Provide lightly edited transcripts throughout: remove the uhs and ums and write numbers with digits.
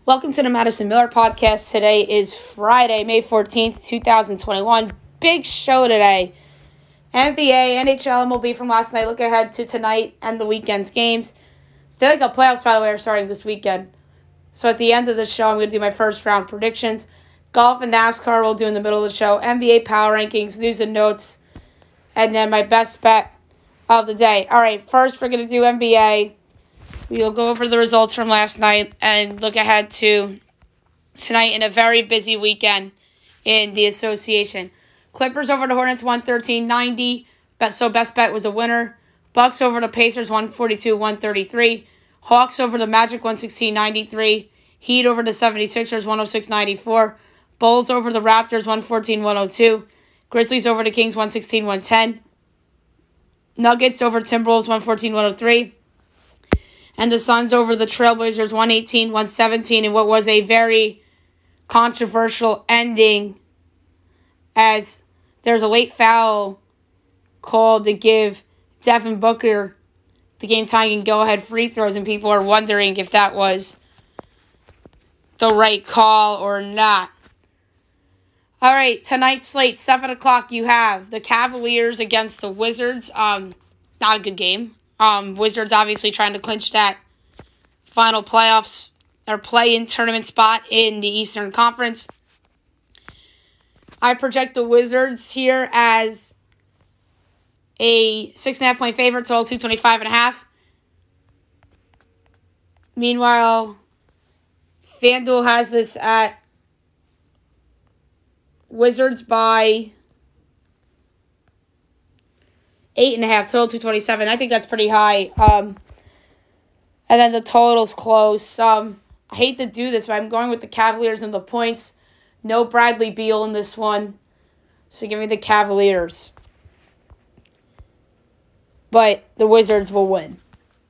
Welcome to the Madison Miller Podcast. Today is Friday, May 14th, 2021. Big show today. NBA, NHL, MLB from last night. Look ahead to tonight and the weekend's games. Stanley Cup playoffs, by the way, are starting this weekend. So at the end of the show, I'm going to do my first round predictions. Golf and NASCAR we'll do in the middle of the show. NBA power rankings, news and notes, and then my best bet of the day. All right, first we're going to do NBA. We'll go over the results from last night and look ahead to tonight in a very busy weekend in the association. Clippers over the Hornets, 113-90. So best bet was a winner. Bucks over the Pacers, 142-133. Hawks over the Magic, 116-93. Heat over the 76ers, 106-94. Bulls over the Raptors, 114-102. Grizzlies over the Kings, 116-110. Nuggets over Timberwolves, 114-103. And the Suns over the Trailblazers, 118-117, in what was a very controversial ending, as there's a late foul called to give Devin Booker the game-tying go-ahead free throws, and people are wondering if that was the right call or not. All right, tonight's slate, 7 o'clock, you have the Cavaliers against the Wizards. Not a good game. Wizards obviously trying to clinch that final playoffs or play-in tournament spot in the Eastern Conference. I project the Wizards here as a 6.5-point favorite, total 225.5. Meanwhile, FanDuel has this at Wizards by 8.5, total 227. I think that's pretty high. And then the total's close. I hate to do this, but I'm going with the Cavaliers and the points. No Bradley Beal in this one. So give me the Cavaliers. But the Wizards will win.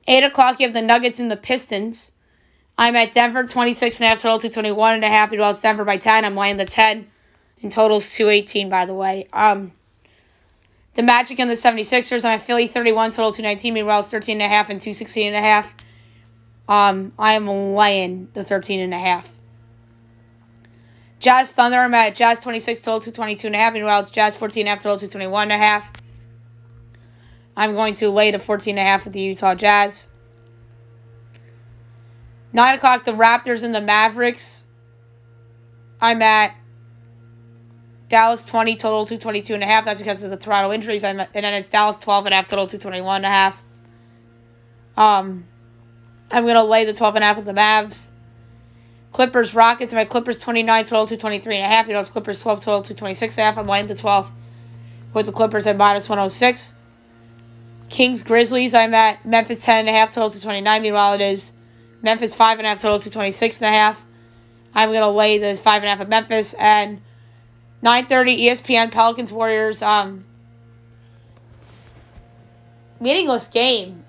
8 o'clock, you have the Nuggets and the Pistons. I'm at Denver, 26.5, total 221.5. Meanwhile, it's Denver by 10. I'm laying the 10. And total's 218, by the way. The Magic and the 76ers, I'm at Philly, 31, total 219. Meanwhile, it's 13.5 and 216.5. I am laying the 13.5. Jazz Thunder, I'm at Jazz 26, total 222.5. Meanwhile, it's Jazz 14.5, total 221.5. I'm going to lay the 14.5 with the Utah Jazz. 9 o'clock, the Raptors and the Mavericks. I'm at Dallas 20, total 222.5. That's because of the Toronto injuries. And then it's Dallas 12.5, total 221.5. I'm going to lay the 12.5 with the Mavs. Clippers Rockets. I'm at Clippers 29, total 223.5. You know, it's Clippers 12, total 226.5. I'm laying the 12 with the Clippers at minus 106. Kings Grizzlies. I'm at Memphis 10.5, total 229. Meanwhile, it is Memphis 5.5, total 226.5. I'm going to lay the 5.5 at Memphis. And 9:30 ESPN Pelicans Warriors. Meaningless game,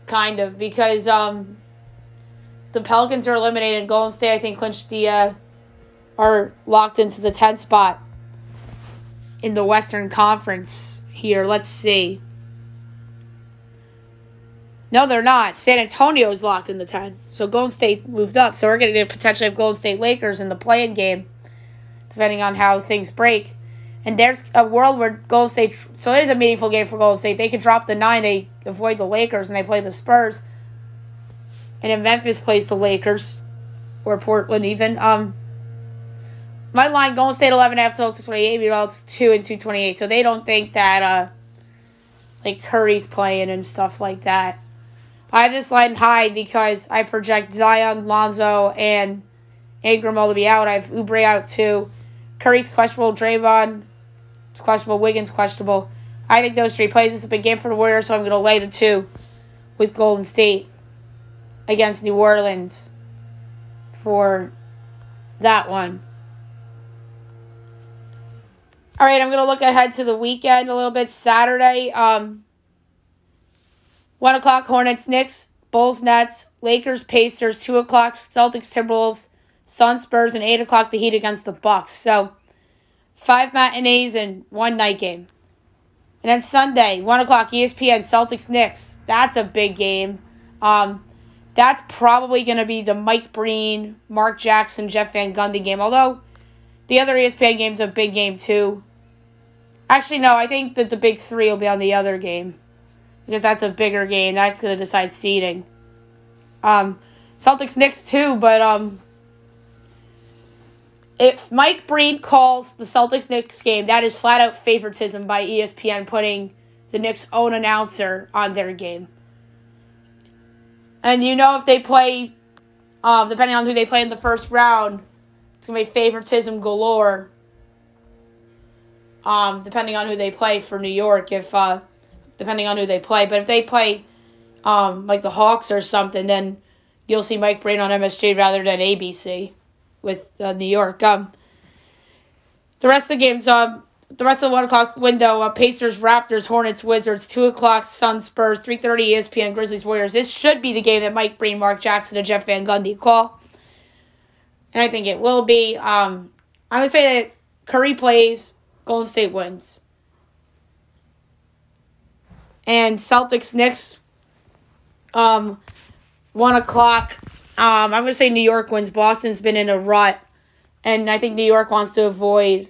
kind of, because the Pelicans are eliminated. Golden State, I think, clinched are locked into the 10th spot in the Western Conference here. Let's see. No, they're not. San Antonio's locked in the 10. So Golden State moved up. So we're going to potentially have Golden State Lakers in the play-in game, depending on how things break. And there's a world where Golden State... So it is a meaningful game for Golden State. They could drop the 9. They avoid the Lakers, and they play the Spurs. And then Memphis plays the Lakers. Or Portland, even. My line, Golden State 11.5 total 228. Meanwhile, it's 2 and 228. So they don't think that, Curry's playing and stuff like that. I have this line high because I project Zion, Lonzo, and Ingram all to be out. I have Oubre out too. Curry's questionable. Draymond is questionable. Wiggins questionable. I think those 3 plays. This is a big game for the Warriors, so I'm going to lay the 2 with Golden State against New Orleans for that one. All right, I'm going to look ahead to the weekend a little bit. Saturday, 1 o'clock, Hornets, Knicks, Bulls, Nets, Lakers, Pacers, 2 o'clock, Celtics, Timberwolves, Suns, Spurs, and 8 o'clock, the Heat against the Bucks. So, 5 matinees and 1 night game. And then Sunday, 1 o'clock, ESPN, Celtics, Knicks. That's a big game. That's probably going to be the Mike Breen, Mark Jackson, Jeff Van Gundy game. Although, the other ESPN game's a big game, too. Actually, no, I think that the big three will be on the other game. Because that's a bigger game. That's going to decide seeding. Celtics-Knicks, too, but if Mike Breen calls the Celtics-Knicks game, that is flat-out favoritism by ESPN putting the Knicks' own announcer on their game. And if they play, depending on who they play in the first round, it's going to be favoritism galore. Depending on who they play for New York, depending on who they play. But if they play, like the Hawks or something, then you'll see Mike Breen on MSG rather than ABC with New York. The rest of the games, the rest of the 1 o'clock window, Pacers, Raptors, Hornets, Wizards, 2 o'clock, Suns, Spurs, 3:30 ESPN, Grizzlies, Warriors. This should be the game that Mike Breen, Mark Jackson, and Jeff Van Gundy call. And I think it will be. I would say that Curry plays, Golden State wins. And Celtics, Knicks, 1 o'clock. I'm going to say New York wins. Boston's been in a rut. And I think New York wants to avoid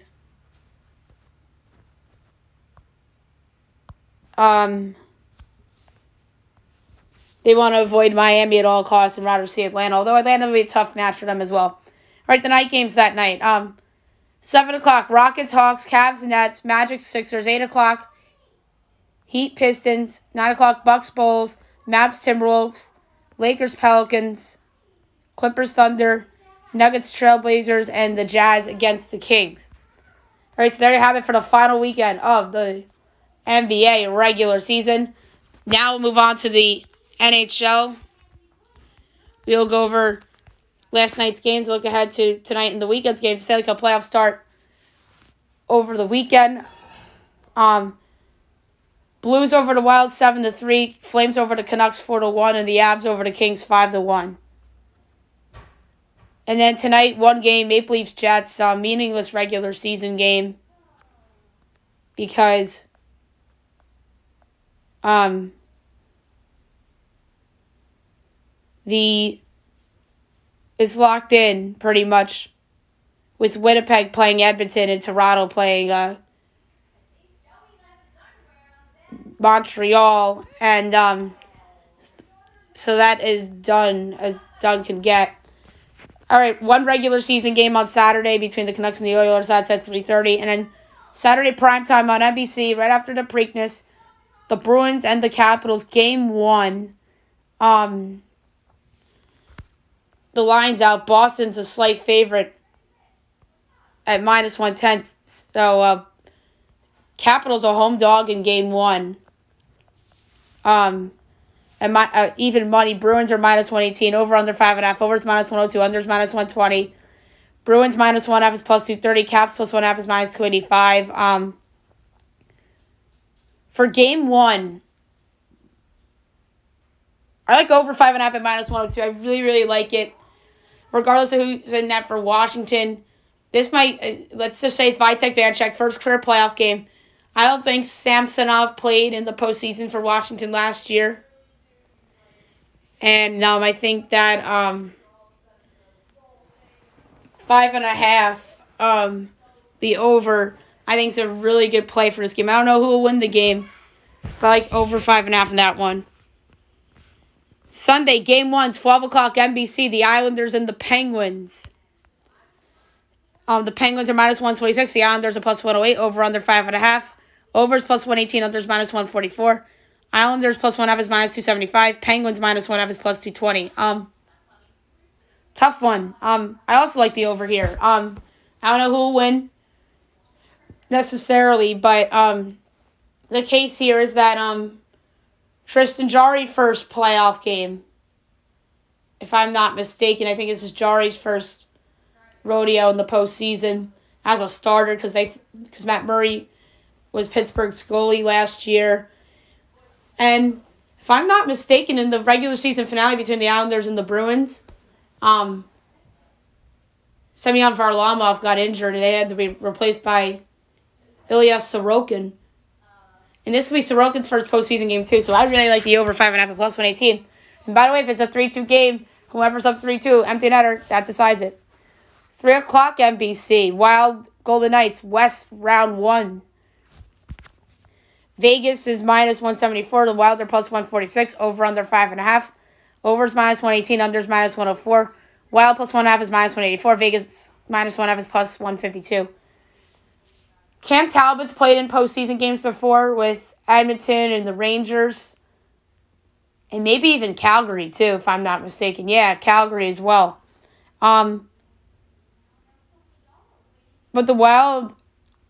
they want to avoid Miami at all costs and rather see Atlanta, although Atlanta will be a tough match for them as well. All right, the night games that night. 7 o'clock, Rockets, Hawks, Cavs, Nets, Magic, Sixers. 8 o'clock, Heat, Pistons. 9 o'clock, Bucks, Bulls, Mavs, Timberwolves, Lakers, Pelicans, Clippers, Thunder, Nuggets, Trailblazers, and the Jazz against the Kings. All right, so there you have it for the final weekend of the NBA regular season. Now we'll move on to the NHL. We'll go over last night's games, look ahead to tonight and the weekend's games. The Stanley Cup playoffs start over the weekend. Blues over the Wild 7-3, Flames over the Canucks 4-1, and the Avs over the Kings 5-1. And then tonight, one game, Maple Leafs Jets, meaningless regular season game because it's locked in pretty much with Winnipeg playing Edmonton and Toronto playing Montreal, and so that is done as done can get. All right, one regular season game on Saturday between the Canucks and the Oilers. That's at 3:30, and then Saturday primetime on NBC right after the Preakness, the Bruins and the Capitals, Game 1. The line's out. Boston's a slight favorite at -110. So, Capitals a home dog in Game 1. And even money. Bruins are -118. Over under 5.5. Overs -102. Unders -120. Bruins -1.5 is +230. Caps +1.5 is -285. For Game 1, I like over 5.5 at -102. I really, really like it. Regardless of who's in net for Washington, this might, let's just say it's Vitek Vanecek, first career playoff game. I don't think Samsonov played in the postseason for Washington last year. And I think that 5.5, the over, I think is a really good play for this game. I don't know who will win the game, but I like over 5.5 in that one. Sunday, Game 1, 12 o'clock NBC, the Islanders and the Penguins. The Penguins are -126. The Islanders are +108. Over under 5.5. Overs +118. Unders -144. Islanders +1.5 is -275. Penguins -1.5 is +220. Tough one. I also like the over here. I don't know who will win necessarily, but the case here is that Tristan Jarry first playoff game, if I'm not mistaken. I think this is Jarry's first rodeo in the postseason as a starter because Matt Murray was Pittsburgh's goalie last year. And if I'm not mistaken, in the regular season finale between the Islanders and the Bruins, Semyon Varlamov got injured and they had to be replaced by Ilya Sorokin. And this could be Sorokin's first postseason game too, so I really like the over 5.5 at +118. And by the way, if it's a 3-2 game, whoever's up 3-2, empty netter, that decides it. 3 o'clock NBC, Wild Golden Knights, West round 1. Vegas is minus 174. The Wild are plus 146. Over under 5.5. Overs minus 118. Unders minus 104. Wild plus 1.5 is minus 184. Vegas minus 1.5 is plus 152. Cam Talbot's played in postseason games before with Edmonton and the Rangers. And maybe even Calgary, too, if I'm not mistaken. Yeah, Calgary as well. But the Wild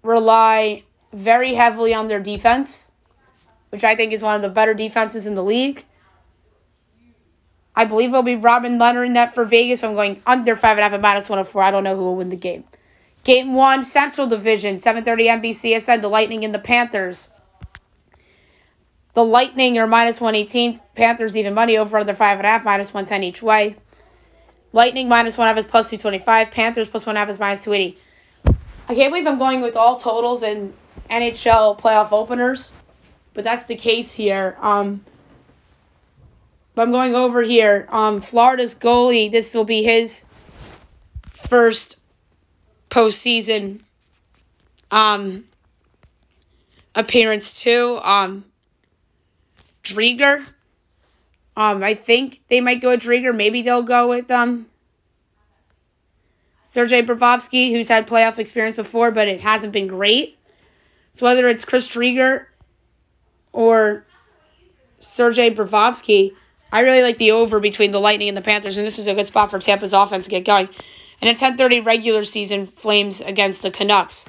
rely very heavily on their defense, which I think is one of the better defenses in the league. I believe it'll be Robin Leonard in net for Vegas. I'm going under 5.5 at minus 104. I don't know who will win the game. Game 1, Central Division, 7:30 NBCSN, the Lightning and the Panthers. The Lightning are minus 118. Panthers even money, over under 5.5, minus 110 each way. Lightning minus 1.5 is plus 225. Panthers plus 1.5 is minus 280. I can't believe I'm going with all totals and NHL playoff openers, but that's the case here. But I'm going over here. Florida's goalie, this will be his first postseason appearance too. Drieger. I think they might go with Drieger. Maybe they'll go with Sergei Bobrovsky, who's had playoff experience before, but it hasn't been great. So whether it's Chris Drieger or Sergei Bobrovsky, I really like the over between the Lightning and the Panthers, and this is a good spot for Tampa's offense to get going. And a 10:30 regular season, Flames against the Canucks.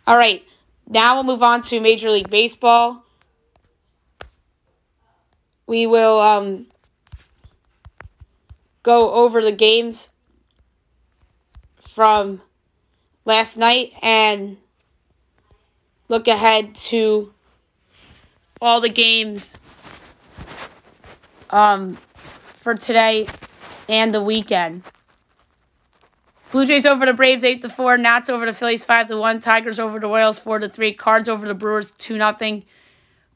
All right, now we'll move on to Major League Baseball. We will go over the games from last night and look ahead to all the games for today and the weekend. Blue Jays over the Braves 8-4. Nats over the Phillies 5-1. Tigers over the Royals 4-3. Cards over the Brewers 2-0.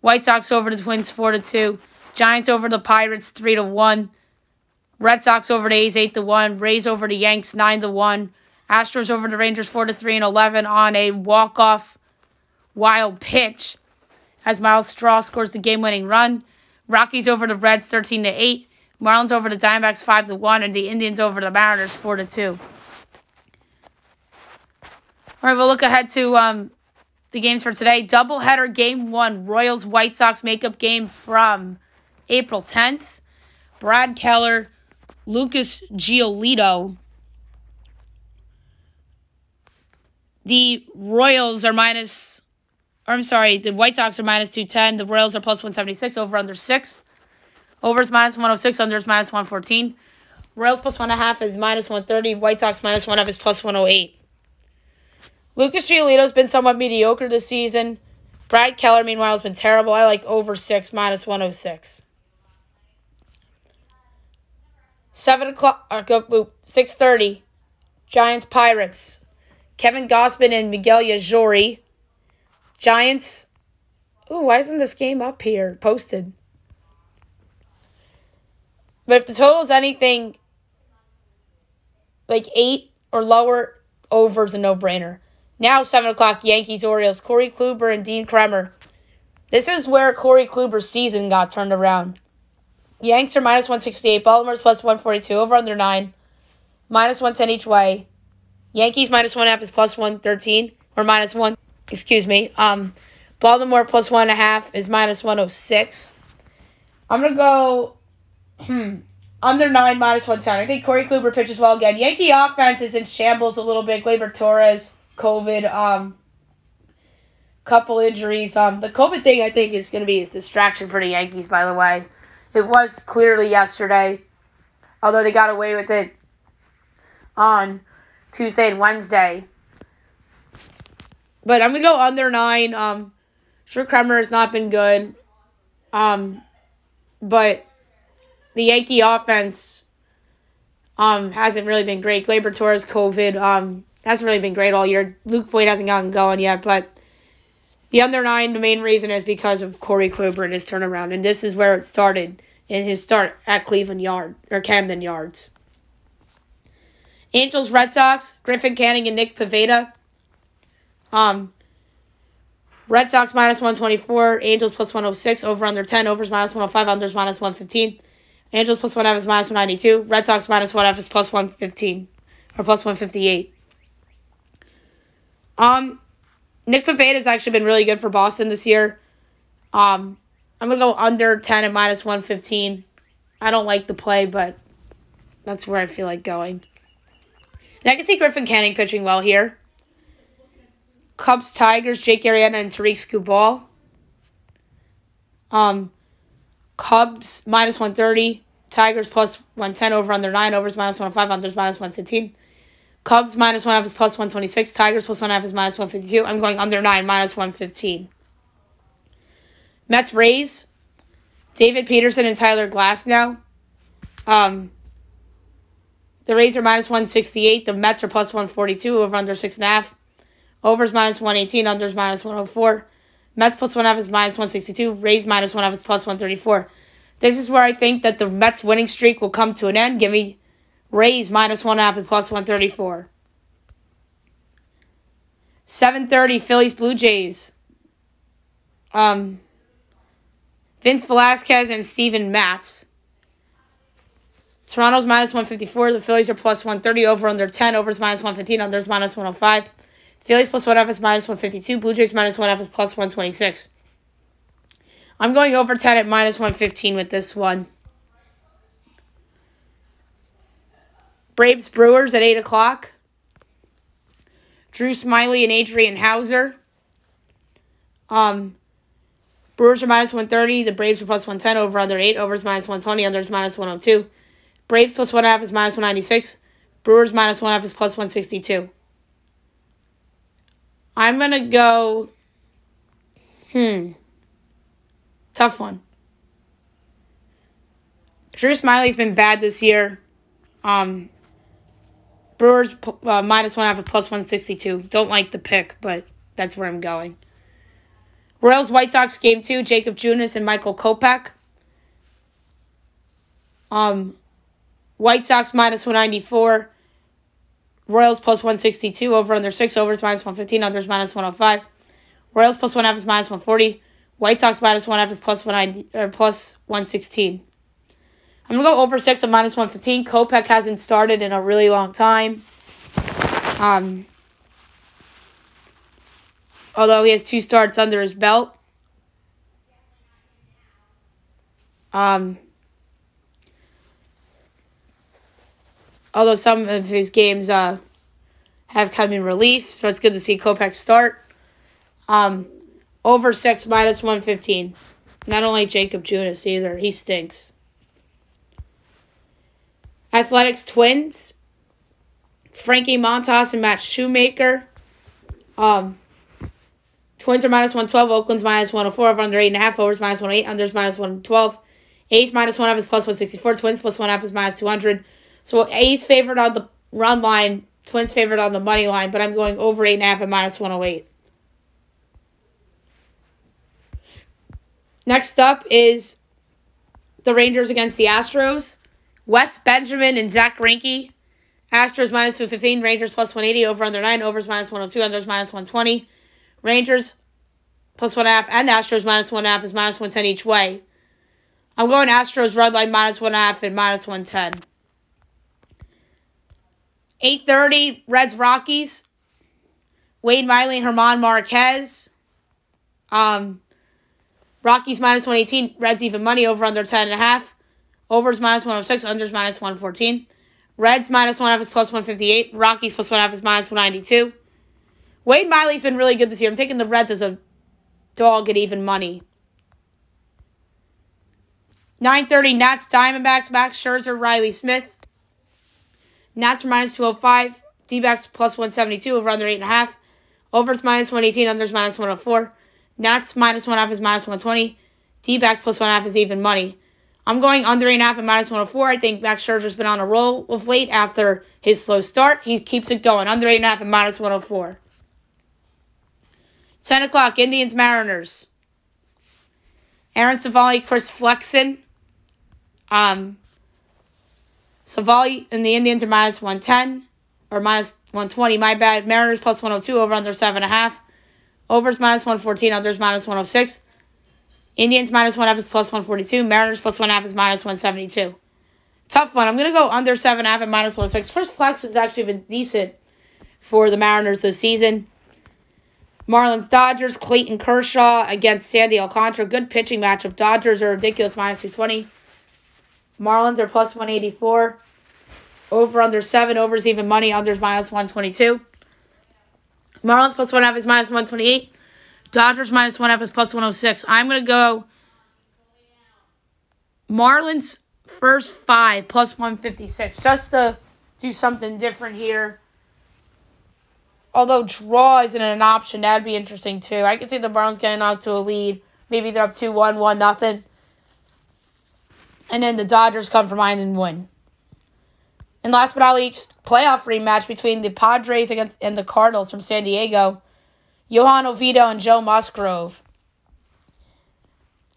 White Sox over the Twins 4-2. Giants over the Pirates 3-1. Red Sox over the A's 8-1. Rays over the Yanks 9-1. Astros over the Rangers 4-3 and 11 on a walk-off wild pitch as Miles Straw scores the game-winning run. Rockies over the Reds 13-8. Marlins over the Diamondbacks 5-1, and the Indians over the Mariners 4-2. All right, we'll look ahead to the games for today. Doubleheader Game 1, Royals-White Sox makeup game from April 10th. Brad Keller, Lucas Giolito. The White Sox are minus 210. The Royals are plus 176, over under 6. Overs minus 106, unders minus 114. Royals plus 1.5 is minus 130. White Sox minus 1.5 is plus 108. Lucas Giolito's been somewhat mediocre this season. Brad Keller, meanwhile, has been terrible. I like over 6, minus 106. 6:30, Giants-Pirates. Kevin Gausman and Miguel Yajori. Giants. Ooh, why isn't this game up here, posted? But if the total is anything like 8 or lower, over's a no-brainer. Now 7 o'clock, Yankees-Orioles. Corey Kluber and Dean Kremer. This is where Corey Kluber's season got turned around. Yanks are minus 168. Baltimore's plus 142. Over under 9. Minus 110 each way. Yankees minus 1.5 is plus 113. Or minus 1. Excuse me. Baltimore plus 1.5 is minus 106. I'm going to go under 9, minus 110. I think Corey Kluber pitches well again. Yankee offense is in shambles a little bit. Gleyber Torres, COVID, couple injuries. The COVID thing, I think, is going to be a distraction for the Yankees, by the way. It was clearly yesterday, although they got away with it on Tuesday and Wednesday. But I'm going to go under 9. Sure, Kremer has not been good. But the Yankee offense hasn't really been great. Gleyber Torres, COVID, hasn't really been great all year. Luke Voigt hasn't gotten going yet, but the under 9, the main reason is because of Corey Kluber and his turnaround. And this is where it started. in his start at Camden Yards. Angels, Red Sox, Griffin Canning and Nick Pivetta. Red Sox minus 124, Angels plus 106, over under 10, overs minus 105, unders minus 115. Angels plus 1/2 is minus 192. Red Sox minus 1/2 is plus 115 or plus 158. Nick Pivetta has actually been really good for Boston this year. I'm gonna go under 10 at minus 115. I don't like the play, but that's where I feel like going. And I can see Griffin Canning pitching well here. Cubs, Tigers, Jake Arrieta and Tariq Skubal. Cubs minus 130. Tigers plus 110, over under 9, overs minus 105, unders minus 115. Cubs minus 1/2 is plus 126. Tigers plus 1/2 is minus 152. I'm going under 9, minus 115. Mets, Rays. David Peterson and Tyler Glasnow. The Rays are minus 168. The Mets are plus 142, over under 6.5. Overs minus 118, unders minus 104. Mets plus 1/2 is minus 162. Rays minus 1/2 is plus 134. This is where I think that the Mets winning streak will come to an end. Give me Rays minus 1/2 is plus 134. 7:30, Phillies, Blue Jays. Vince Velasquez and Steven Matz. Toronto's minus 154. The Phillies are plus 130, over under 10, overs minus 115, unders minus 105. Phillies plus 1/2 is minus 152. Blue Jays minus 1/2 is plus 126. I'm going over 10 at minus 115 with this one. Braves, Brewers at 8 o'clock. Drew Smyly and Adrian Hauser. Brewers are minus 130. The Braves are plus 110, over under 8. Overs minus 120, unders minus 102. Braves plus 1/2 is minus 196. Brewers minus 1/2 is plus 162. I'm going to go, tough one. Drew Smyly's been bad this year. Brewers minus 1/2 is plus 162. Don't like the pick, but that's where I'm going. Royals, White Sox, Game 2, Jacob Junis and Michael Kopech. White Sox minus 194. Royals plus 162, over under 6, overs minus 115, unders minus 105. Royals plus 1/2 is minus 140. White Sox minus 1/2 is plus 190 or plus 116. I'm gonna go over 6 at minus 115. Kopech hasn't started in a really long time. Although he has 2 starts under his belt. Although some of his games have come in relief, so it's good to see Kopech start. Over 6, minus 115. Not only Jacob Junis either. He stinks. Athletics, Twins. Frankie Montas and Matt Shoemaker. Twins are minus 112. Oakland's minus 104. Over under 8.5. Overs minus 108. Unders minus 112. A's minus 1/2 is plus 164. Twins plus 1/2 is minus 200. So A's favored on the run line. Twins favored on the money line. But I'm going over 8.5 at minus 108. Next up is the Rangers against the Astros. Wes Benjamin and Zach Greinke. Astros minus 215. Rangers plus 180. Over under 9. Overs minus 102. Unders minus 120. Rangers plus 1/2 and Astros minus 1/2 is minus 110 each way. I'm going Astros red line minus 1/2 and minus 110. 8:30, Reds, Rockies. Wade Miley and Herman Marquez. Rockies minus 118. Reds even money, over under 10.5. Overs minus 106. Unders minus 114. Reds minus 1/2 is plus 158. Rockies plus 1/2 is minus 192. Wade Miley's been really good this year. I'm taking the Reds as a dog at even money. 9:30, Nats, Diamondbacks, Max Scherzer, Riley Smith. Nats are minus 205. D-backs plus 172, over under 8.5. Overs minus 118, unders minus 104. Nats minus 1/2 is minus 120. D-backs plus 1/2 is even money. I'm going under 8.5 and minus 104. I think Max Scherzer's been on a roll of late after his slow start. He keeps it going. Under 8.5 and minus 104. 10 o'clock, Indians, Mariners. Aaron Savali, Chris Flexen. Savali and the Indians are minus 110, or minus 120, my bad. Mariners plus 102, over under 7.5. Overs minus 114, unders minus 106. Indians minus 1.5 is plus 142. Mariners plus 1.5 is minus 172. Tough one. I'm going to go under 7.5 and minus 106. First flex has actually been decent for the Mariners this season. Marlins, Dodgers, Clayton Kershaw against Sandy Alcantara. Good pitching matchup. Dodgers are ridiculous, minus 220. Marlins are plus 184. Over under 7. Overs even money. Unders minus 122. Marlins plus 1.5 is minus 128. Dodgers minus 1.5 is plus 106. I'm going to go Marlins first 5 plus 156. Just to do something different here. Although draw isn't an option, that'd be interesting too. I could see the Marlins getting out to a lead. Maybe they're up 2-1, 1-0. And then the Dodgers come from behind and win. And last but not least, playoff rematch between the Padres and the Cardinals from San Diego. Johan Oviedo and Joe Musgrove.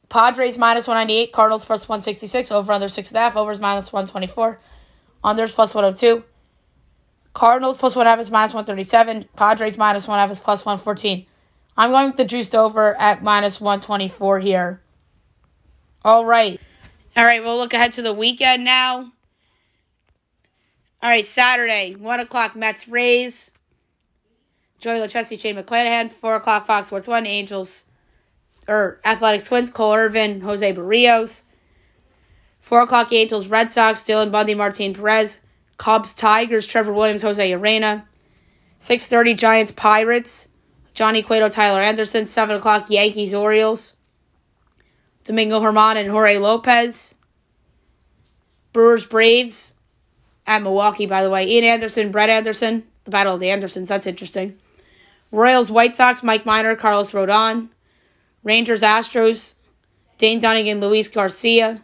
Padres minus 198, Cardinals plus 166, over under 6.5, overs minus 124, unders plus 102. Cardinals plus 1.5 is minus 137, Padres minus 1.5 is plus 114. I'm going with the juiced over at minus 124 here. All right, we'll look ahead to the weekend now. All right, Saturday, 1 o'clock, Mets, Rays. Joey Lucchesi, Shane McClanahan. 4 o'clock, Fox Sports 1, Athletics Twins, Cole Irvin, Jose Barrios. 4 o'clock, Angels, Red Sox, Dylan Bundy, Martin Perez. Cubs, Tigers, Trevor Williams, Jose Urena. 6:30, Giants, Pirates, Johnny Cueto, Tyler Anderson. 7 o'clock, Yankees, Orioles, Domingo Germán and Jorge Lopez. Brewers, Braves, at Milwaukee, by the way. Ian Anderson, Brett Anderson. The Battle of the Andersons, that's interesting. Royals, White Sox, Mike Minor, Carlos Rodon. Rangers, Astros, Dane Dunning, Luis Garcia.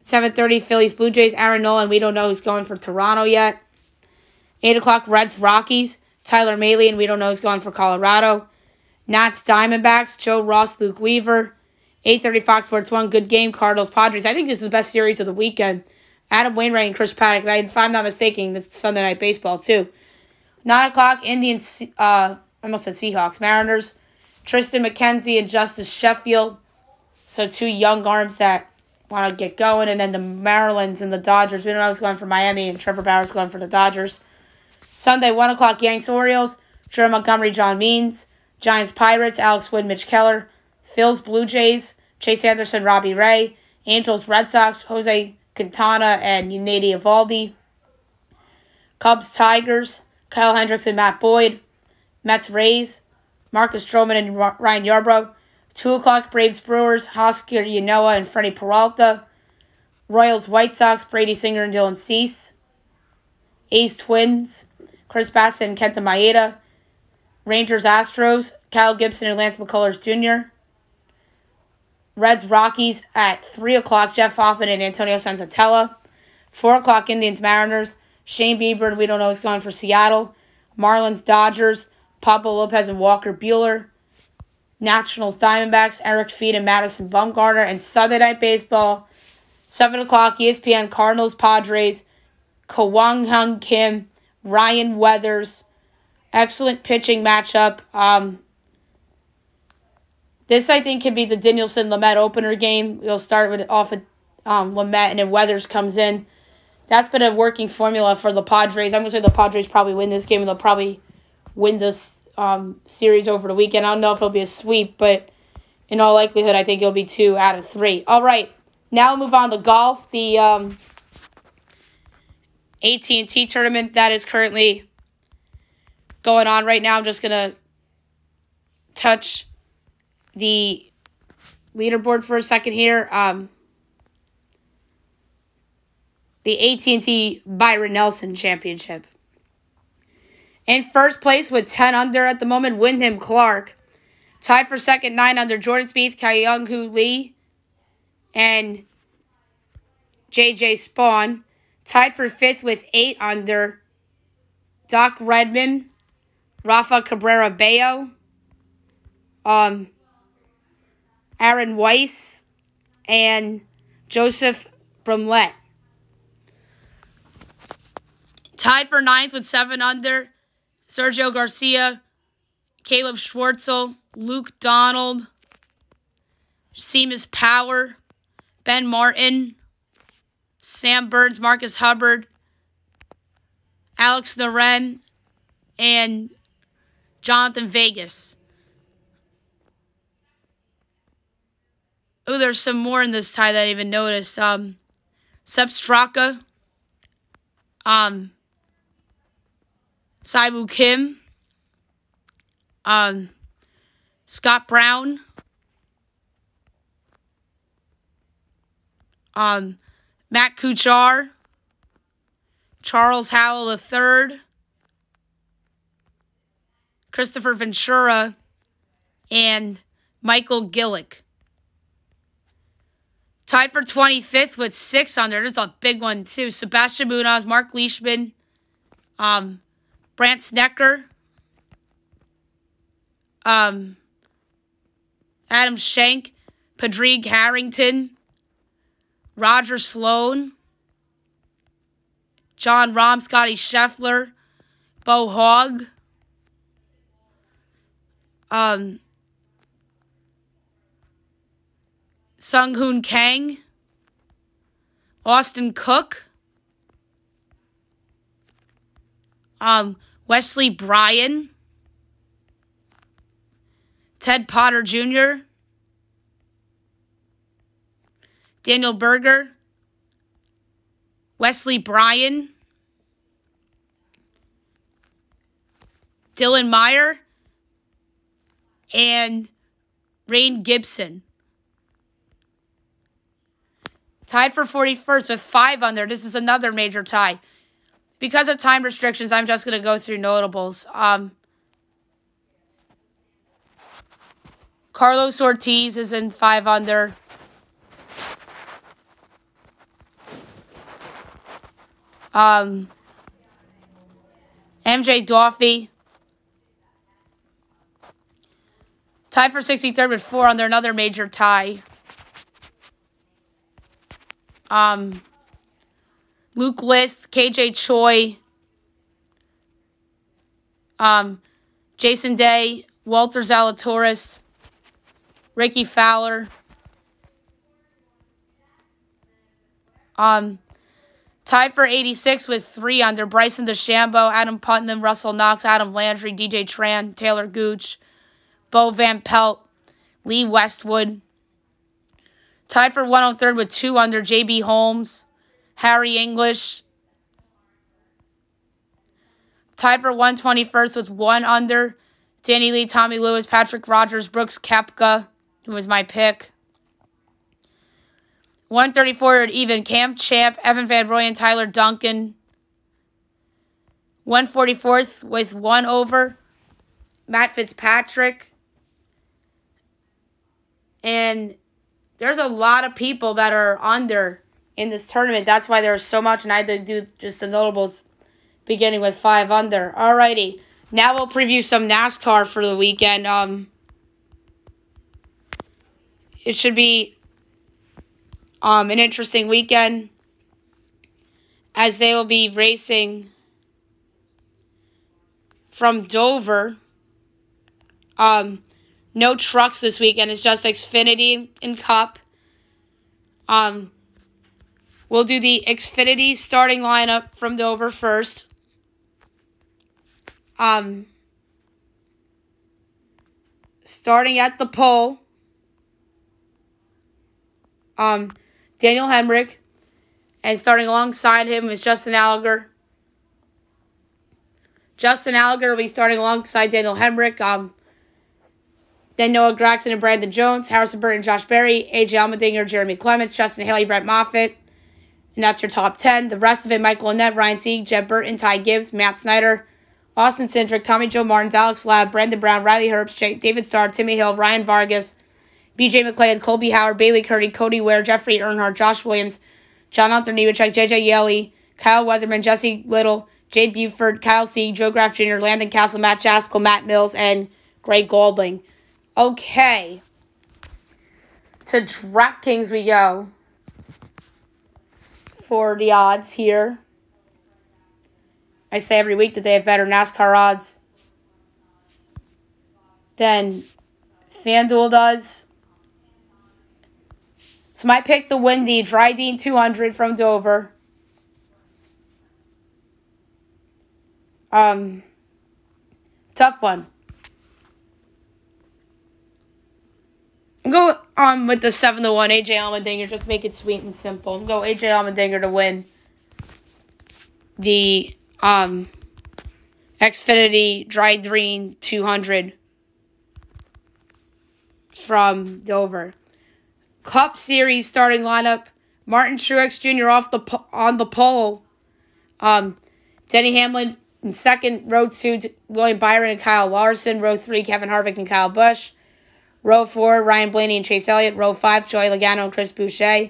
7:30, Phillies, Blue Jays, Aaron Nola. We don't know who's going for Toronto yet. 8 o'clock, Reds, Rockies, Tyler Mahle, and we don't know who's going for Colorado. Nats, Diamondbacks, Joe Ross, Luke Weaver. 8:30, Fox Sports 1, good game, Cardinals, Padres. I think this is the best series of the weekend. Adam Wainwright and Chris Paddock. And if I'm not mistaken, this is Sunday Night Baseball, too. 9 o'clock, Indians, I almost said Seahawks, Mariners. Tristan McKenzie and Justice Sheffield. So 2 young arms that want to get going. And then the Marlins and the Dodgers. We don't know who's going for Miami, and Trevor Bauer's going for the Dodgers. Sunday, 1 o'clock, Yanks, Orioles. Jordan Montgomery, John Means. Giants, Pirates, Alex Wood, Mitch Keller. Phils, Blue Jays. Chase Anderson, Robbie Ray. Angels, Red Sox, Jose Quintana and Nady Eovaldi. Cubs, Tigers, Kyle Hendricks and Matt Boyd. Mets, Rays, Marcus Stroman and Ryan Yarbrough. 2 o'clock, Braves, Brewers, Oscar Yanoa and Freddie Peralta. Royals, White Sox, Brady Singer and Dylan Cease. A's, Twins, Chris Bassett and Kenta Maeda. Rangers, Astros, Kyle Gibson and Lance McCullers Jr. Reds, Rockies at 3 o'clock, Jeff Hoffman and Antonio Senzatella. 4 o'clock, Indians, Mariners, Shane Bieber and we don't know who's going for Seattle. Marlins, Dodgers, Pablo Lopez and Walker Buehler. Nationals, Diamondbacks, Eric Feed and Madison Bumgarner. And Sunday Night Baseball, 7 o'clock, ESPN, Cardinals, Padres, Kwang Hyun Kim, Ryan Weathers. Excellent pitching matchup. This, I think, could be the Danielson-Lamet opener game. We'll start off with Lamet, and then Weathers comes in. That's been a working formula for the Padres. I'm going to say the Padres probably win this game, and they'll probably win this series over the weekend. I don't know if it'll be a sweep, but in all likelihood, I think it'll be 2 out of 3. All right, now we'll move on to golf. The AT&T tournament that is currently going on right now. I'm just going to touch the leaderboard for a second here. The AT&T Byron Nelson Championship. In first place with 10 under at the moment, Wyndham Clark. Tied for second, 9 under, Jordan Spieth, Kyung-Hoo Lee, and J.J. Spawn. Tied for fifth with 8 under, Doc Redman, Rafa Cabrera Bello, Aaron Weiss, and Joseph Brumlett. Tied for 9th with 7 under, Sergio Garcia, Caleb Schwartzel, Luke Donald, Seamus Power, Ben Martin, Sam Burns, Marcus Hubbard, Alex Noren, and Jonathan Vegas. Oh, there's some more in this tie that I didn't even noticed. Sep Straka, Saibu Kim, Scott Brown, Matt Kuchar, Charles Howell III, Christopher Ventura, and Michael Gillick. Tied for 25th with 6 under. There's a big one, too. Sebastian Munoz, Mark Leishman, Brant Snecker, Adam Schenk, Padraig Harrington, Roger Sloan, John Rahm, Scotty Scheffler, Bo Hogg, Sung Hoon Kang, Austin Cook, Wesley Bryan, Ted Potter Jr., Daniel Berger, Wesley Bryan, Dylan Meyer, and Rain Gibson. Tied for 41st with 5 under. This is another major tie. Because of time restrictions, I'm just going to go through notables. Carlos Ortiz is in 5 under. MJ Doffy. Tied for 63rd with 4 under. Another major tie. Luke List, KJ Choi, Jason Day, Walter Zalatoris, Ricky Fowler, tied for 86 with 3 under, Bryson DeChambeau, Adam Putnam, Russell Knox, Adam Landry, DJ Tran, Taylor Gooch, Bo Van Pelt, Lee Westwood. Tied for 103rd with 2 under, J.B. Holmes, Harry English. Tied for 121st with 1 under, Danny Lee, Tommy Lewis, Patrick Rogers, Brooks Koepka, who was my pick. 134th even, Cam Champ, Evan Van Rooyen, Tyler Duncan. 144th with 1 over, Matt Fitzpatrick. And there's a lot of people that are under in this tournament. That's why there's so much, and I had to do just the notables beginning with 5 under. Alrighty, now we'll preview some NASCAR for the weekend. It should be an interesting weekend as they will be racing from Dover. No trucks this weekend. It's just Xfinity and Cup. We'll do the Xfinity starting lineup from Dover first. Starting at the pole, Daniel Hemrick, and starting alongside him is Justin Allgaier. Justin Allgaier will be starting alongside Daniel Hemrick. Then Noah Gragson and Brandon Jones, Harrison Burton, Josh Berry, AJ Allmendinger, Jeremy Clements, Justin Haley, Brett Moffitt. And that's your top 10. The rest of it, Michael Annett, Ryan Sieg, Jeb Burton, Ty Gibbs, Matt Snyder, Austin Cindric, Tommy Joe Martins, Alex Labb, Brandon Brown, Riley Herbst, David Starr, Timmy Hill, Ryan Vargas, BJ McLeod, Colby Howard, Bailey Curdy, Cody Ware, Jeffrey Earnhardt, Josh Williams, John Hunter Nemechek, JJ Yeley, Kyle Weatherman, Jesse Little, Jade Buford, Kyle Sieg, Joe Graff Jr., Landon Castle, Matt Jaskell, Matt Mills, and Greg Goldling. Okay. To DraftKings we go. for the odds here. I say every week that they have better NASCAR odds than FanDuel does. So my pick to win the Dryden 200 from Dover. Tough one. I'm going with the 7-1 AJ Allmendinger. Just make it sweet and simple. I'm going AJ Allmendinger to win the Xfinity Dryden 200 from Dover. Cup Series starting lineup: Martin Truex Jr. on the pole. Denny Hamlin in second. Row 2, William Byron and Kyle Larson. Row 3, Kevin Harvick and Kyle Busch. Row 4, Ryan Blaney and Chase Elliott. Row 5, Joey Logano and Chris Boucher.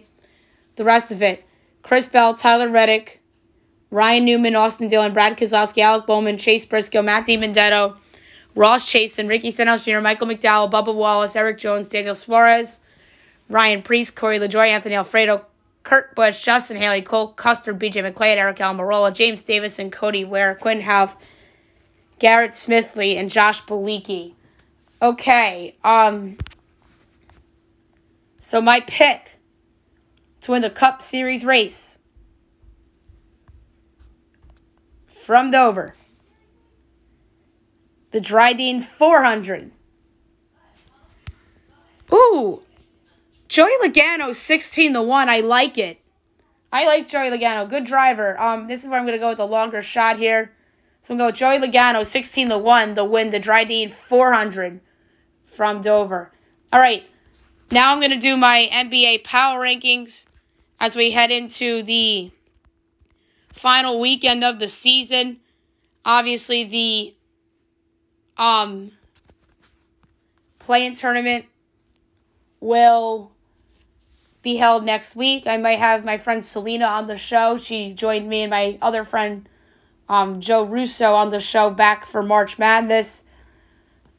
The rest of it: Chris Bell, Tyler Reddick, Ryan Newman, Austin Dillon, Brad Keselowski, Alec Bowman, Chase Briscoe, Matt DiBenedetto, Ross Chaston, Ricky Stenhouse Jr., Michael McDowell, Bubba Wallace, Eric Jones, Daniel Suarez, Ryan Preece, Corey LaJoie, Anthony Alfredo, Kurt Busch, Justin Haley, Cole Custer, BJ McLeod, Eric Almirola, James Davis, and Cody Ware, Quinn Houff, Garrett Smithley, and Josh Bilicki. Okay, so my pick to win the Cup Series race from Dover, the Dryden 400. Ooh, Joey Logano 16-1. I like it. I like Joey Logano. Good driver. This is where I'm going to go with the longer shot here. So I'm going to go with Joey Logano 16-1 to win the Dryden 400 from Dover. All right. Now I'm going to do my NBA power rankings as we head into the final weekend of the season. Obviously, the play-in tournament will be held next week. I might have my friend Selena on the show. She joined me and my other friend Joe Russo on the show back for March Madness.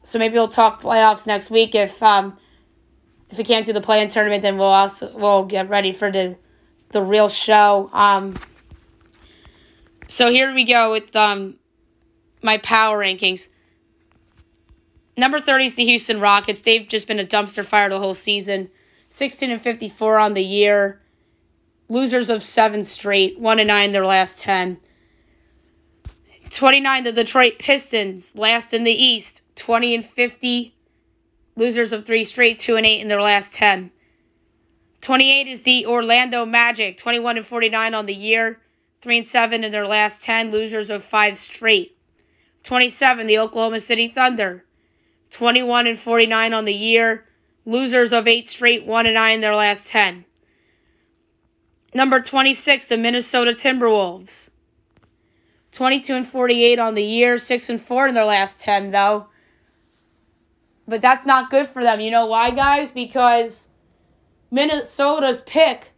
So maybe we'll talk playoffs next week. If we can't do the play-in tournament, then we'll get ready for the real show. So here we go with my power rankings. Number 30 is the Houston Rockets. They've just been a dumpster fire the whole season. 16-54 on the year. Losers of 7 straight. 1-9 their last 10. 29, the Detroit Pistons. Last in the East. 20-50. Losers of 3 straight. 2-8 in their last 10. 28 is the Orlando Magic. 21-49 on the year. 3-7 in their last 10. Losers of 5 straight. 27, the Oklahoma City Thunder. 21-49 on the year. Losers of 8 straight, 1-9 in their last 10. Number 26, the Minnesota Timberwolves. 22-48 on the year, 6-4 in their last 10, though. But that's not good for them. You know why, guys? Because Minnesota's pick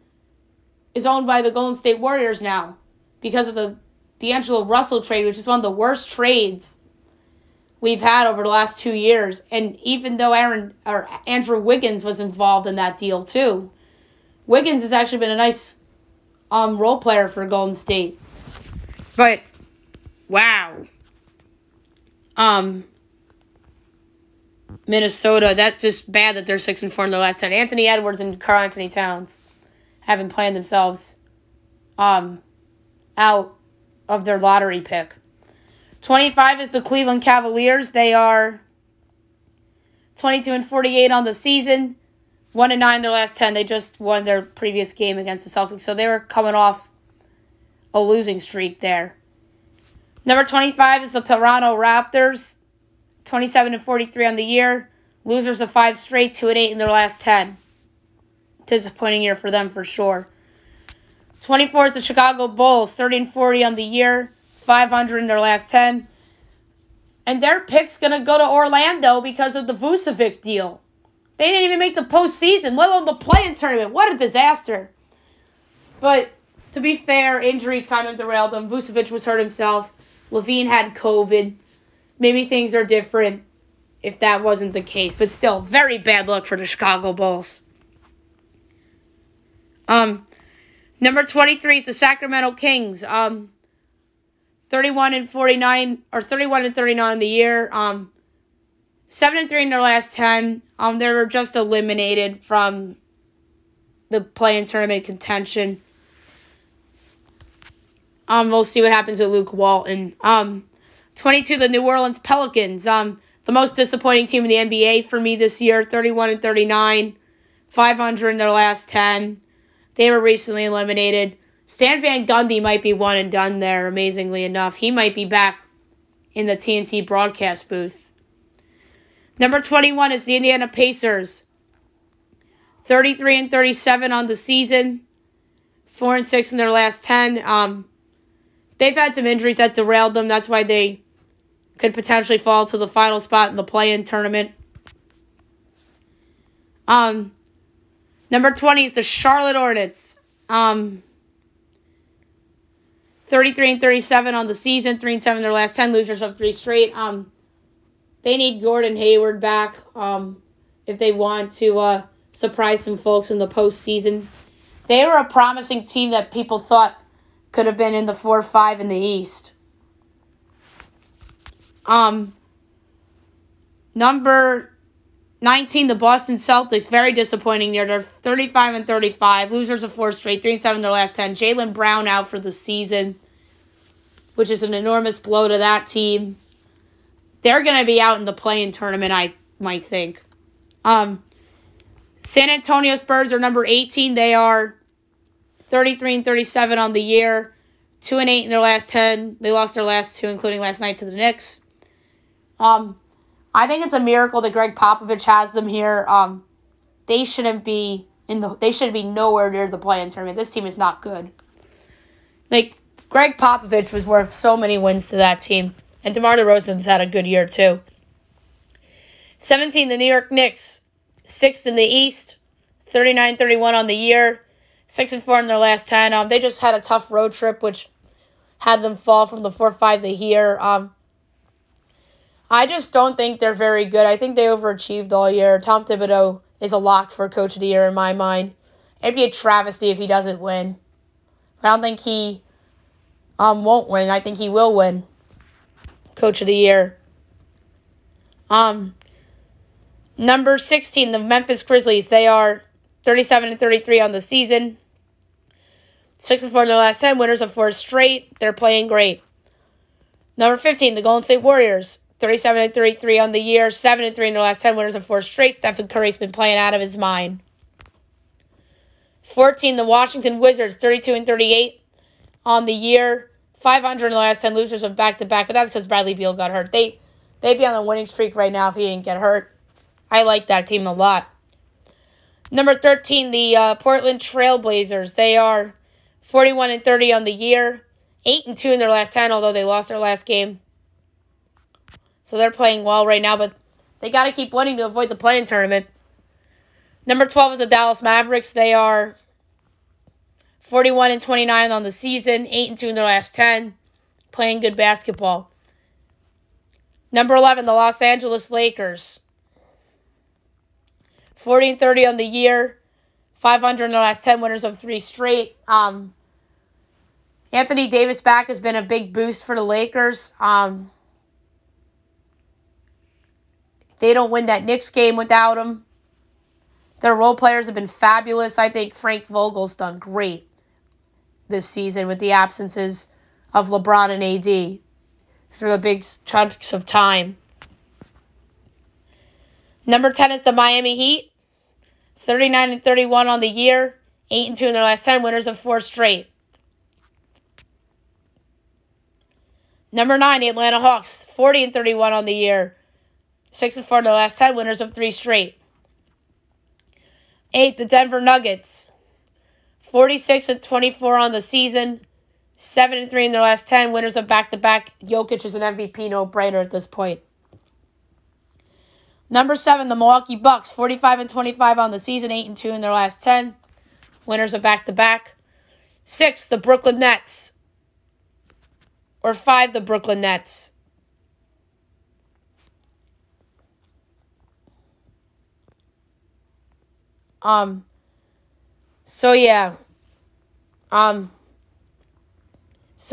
is owned by the Golden State Warriors now because of the D'Angelo Russell trade, which is one of the worst trades we've had over the last 2 years. And even though Andrew Wiggins was involved in that deal too, Wiggins has actually been a nice role player for Golden State. But wow, Minnesota, that's just bad that they're 6-4 in their last 10. Anthony Edwards and Karl Anthony Towns haven't planned themselves out of their lottery pick. 25 is the Cleveland Cavaliers. They are 22-48 on the season. 1-9 their last 10. They just won their previous game against the Celtics. So they were coming off a losing streak there. Number 25 is the Toronto Raptors. 27-43 on the year. Losers of 5 straight. 2-8 in their last 10. Disappointing year for them for sure. 24 is the Chicago Bulls. 30-40 on the year. 500 in their last 10. And their pick's going to go to Orlando because of the Vucevic deal. They didn't even make the postseason, let alone the play-in tournament. What a disaster. But to be fair, injuries kind of derailed them. Vucevic was hurt himself. LaVine had COVID. Maybe things are different if that wasn't the case. But still, very bad luck for the Chicago Bulls. Number 23 is the Sacramento Kings. 31-49 or 31-39 on the year. 7-3 in their last 10. They were just eliminated from the play-in tournament contention. We'll see what happens with Luke Walton. 22, the New Orleans Pelicans. The most disappointing team in the NBA for me this year. 31-39. 500 in their last 10. They were recently eliminated. Stan Van Gundy might be one and done there, amazingly enough. He might be back in the TNT broadcast booth. Number 21 is the Indiana Pacers. 33-37 on the season. 4-6 in their last 10. They've had some injuries that derailed them. That's why they could potentially fall to the final spot in the play-in tournament. Number 20 is the Charlotte Hornets. 33-37 on the season. 3-7 in their last 10. Losers of 3 straight. They need Gordon Hayward back if they want to surprise some folks in the postseason. They were a promising team that people thought could have been in the 4-5 in the East. Number 19, the Boston Celtics. Very disappointing year. They're 35-35. Losers of 4 straight. 3-7 in their last 10. Jaylen Brown out for the season, which is an enormous blow to that team. They're going to be out in the play-in tournament, I might think. San Antonio Spurs are number 18. They are 33-37 on the year. 2-8 in their last 10. They lost their last 2, including last night to the Knicks. I think it's a miracle that Greg Popovich has them here. They shouldn't be nowhere near the play-in tournament. This team is not good. Like, Greg Popovich was worth so many wins to that team. And DeMar DeRozan's had a good year, too. 17, the New York Knicks. 6th in the East. 39-31 on the year. 6-4 in their last 10. They just had a tough road trip, which had them fall from the 4-5 they hear. I just don't think they're very good. I think they overachieved all year. Tom Thibodeau is a lock for Coach of the Year in my mind. It'd be a travesty if he doesn't win. I don't think he won't win. I think he will win Coach of the Year. Number 16, the Memphis Grizzlies. They are 37-33 on the season. 6-4 in their last 10. Winners of 4 straight. They're playing great. Number 15, the Golden State Warriors. 37-33 on the year. 7-3 in their last 10. Winners of 4 straight. Stephen Curry's been playing out of his mind. 14, the Washington Wizards. 32-38 on the year. 500 in the last 10. Losers of back-to-back. But that's because Bradley Beal got hurt. They'd be on a winning streak right now if he didn't get hurt. I like that team a lot. Number 13, the Portland Trailblazers. They are 41-30 on the year. 8-2 in their last 10, although they lost their last game. So they're playing well right now, but they got to keep winning to avoid the play-in tournament. Number 12 is the Dallas Mavericks. They are 41-29 on the season. 8-2 in their last 10. Playing good basketball. Number 11, the Los Angeles Lakers. 40-30 on the year. 500 in their last 10. Winners of 3 straight. Anthony Davis back has been a big boost for the Lakers. They don't win that Knicks game without him. Their role players have been fabulous. I think Frank Vogel's done great this season with the absences of LeBron and AD through the big chunks of time. Number 10 is the Miami Heat. 39-31 on the year. 8-2 in their last 10. Winners of 4 straight. Number 9, the Atlanta Hawks. 40-31 on the year. 6-4 in their last 10. Winners of 3 straight. 8, the Denver Nuggets. 46-24 on the season. 7-3 in their last 10. Winners of back-to-back. Jokic is an MVP no-brainer at this point. Number 7, the Milwaukee Bucks. 45-25 on the season. 8-2 in their last 10. Winners of back-to-back. 6, the Brooklyn Nets. Or 5, the Brooklyn Nets. So yeah. So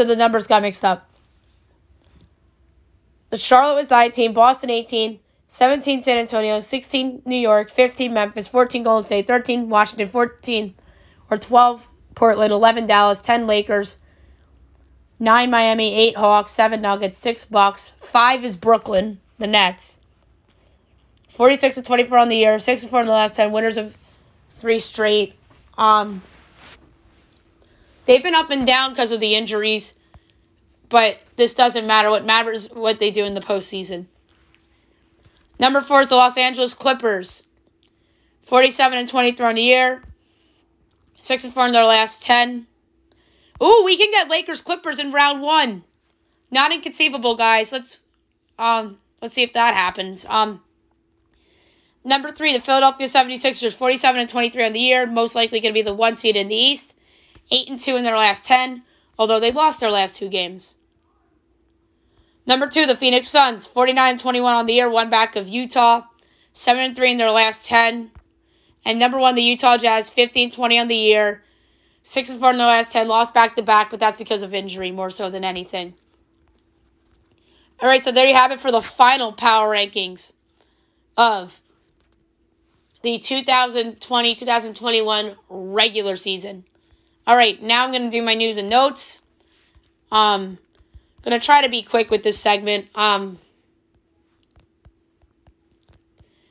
the numbers got mixed up. The Charlotte was 19, Boston 18, 17 San Antonio, 16 New York, 15 Memphis, 14 Golden State, 13 Washington, 14 or 12 Portland, 11 Dallas, 10 Lakers, 9 Miami, 8 Hawks, 7 Nuggets, 6 Bucks, 5 is Brooklyn, the Nets. 46-24 on the year, 6-4 in the last 10, winners of 3 straight. They've been up and down because of the injuries, but this doesn't matter. What matters is what they do in the postseason. Number 4 is the Los Angeles Clippers. 47-23 on the year, 6-4 in their last 10. Ooh, we can get Lakers Clippers in round 1. Not inconceivable, guys. Let's see if that happens. Number 3, the Philadelphia 76ers, 47-23 on the year, most likely going to be the 1 seed in the East. 8-2 in their last 10, although they lost their last 2 games. Number 2, the Phoenix Suns, 49-21 on the year, 1 back of Utah, 7-3 in their last 10. And number 1, the Utah Jazz, 15-20 on the year, 6-4 in their last 10, lost back-to-back, but that's because of injury more so than anything. All right, so there you have it for the final power rankings of the 2020-2021 regular season. All right, now I'm going to do my news and notes. I'm going to try to be quick with this segment. All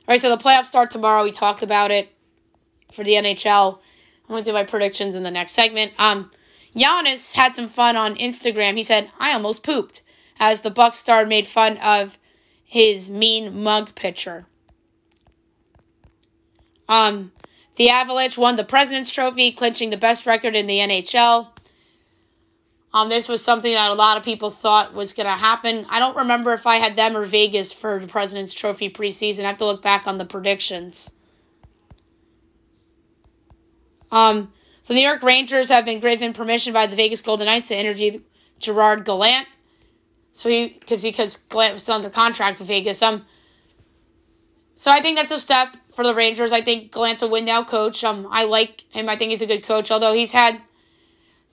right, so the playoffs start tomorrow. We talked about it for the NHL. I'm going to do my predictions in the next segment. Giannis had some fun on Instagram. He said, "I almost pooped," as the Bucks star made fun of his mean mug pitcher. The Avalanche won the President's Trophy, clinching the best record in the NHL. This was something that a lot of people thought was going to happen. I don't remember if I had them or Vegas for the President's Trophy preseason. I have to look back on the predictions. The New York Rangers have been given permission by the Vegas Golden Knights to interview Gerard Gallant. Because Gallant was still under contract with Vegas. So I think that's a step for the Rangers. I think Gallant's a win-now coach. I like him. I think he's a good coach. Although